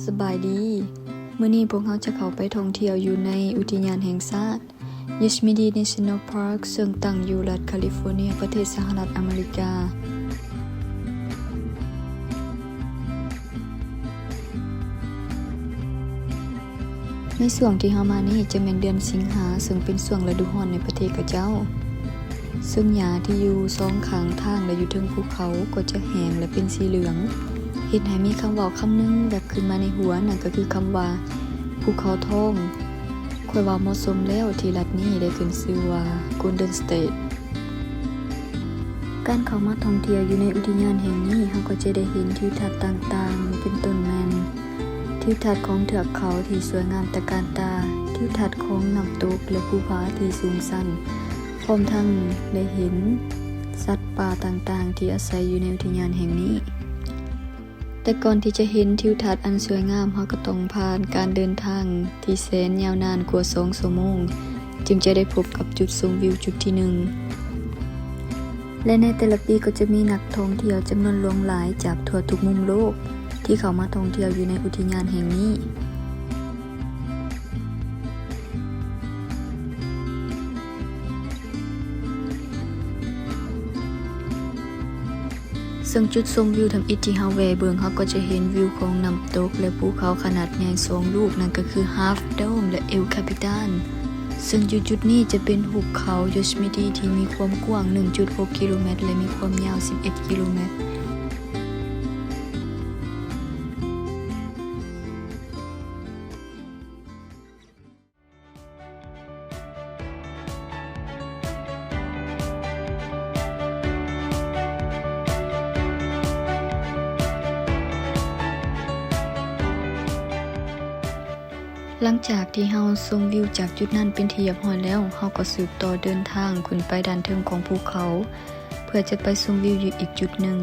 สบายดีมื้อนี้พวกเราจะเข้าไปท่องเที่ยวอยู่ในอุทยานแห่งชาติ Yosemite National Park ซึ่งตั้งอยู่รัฐแคลิฟอร์เนียประเทศสหรัฐอเมริกาในช่วงที่เฮามานี่จะเป็นเดือนสิงหาซึ่งเป็นช่วงฤดูร้อนในประเทศกะเจ้าซึ่งหญ้าที่อยู่สองข้างทางและอยู่เทิงภูเขาก็จะแห้งและเป็นสีเหลืองเฮ็ดให้มีคำเว้าคำนึงแบบขึ้นมาในหัวนั่นก็คือคำว่าภูเขาทองค่อยว่าเหมาะสมแล้วที่รัฐนี้ได้ขึ้นชื่อว่า Golden State การเข้ามาท่องเที่ยวอยู่ในอุทยานแห่งนี้เฮาก็จะได้เห็นทิวทัศน์ต่างๆเป็นต้นแม่นทิวทัศน์ของเทือกเขาที่สวยงามตระการตาทิวทัศน์ของน้ำตกและภูผาที่สูงชันพร้อมทั้งได้เห็นสัตว์ป่าต่างๆที่อาศัยอยู่ในอุทยานแห่งนี้แต่ก่อนที่จะเห็นทิวทัศน์อันสวยงามเราก็ต้องผ่านการเดินทางที่แสนยาวนานกว่า2 ชั่วโมงจึงจะได้พบกับจุดชมวิวจุดที่1และในแต่ละปีก็จะมีนักท่องเที่ยวจำนวนหลวงหลายจากทั่วทุกมุมโลกที่เข้ามาท่องเที่ยวอยู่ในอุทยานแห่งนี้ซึ่งจุดชมวิวทำอิฐที่เฮาแวะเบิ่งเฮาก็จะเห็นวิวของน้ำตกและภูเขาขนาดใหญ่2ลูกนั่นก็คือ Half Dome และ El Capitan ซึ่งจุดนี้จะเป็นหุบเขา Yosemite ที่มีความกว้าง 1.6 กิโลเมตรและมีความยาว 11 กิโลเมตรหลังจากที่เฮาชมวิวจากจุดนั้นเป็นที่เรียบร้อยแล้วเฮาก็สืบต่อเดินทางขึ้นไปด้านเทิงของภูเขาเพื่อจะไปชมวิวอยู่อีกจุดหนึ่ง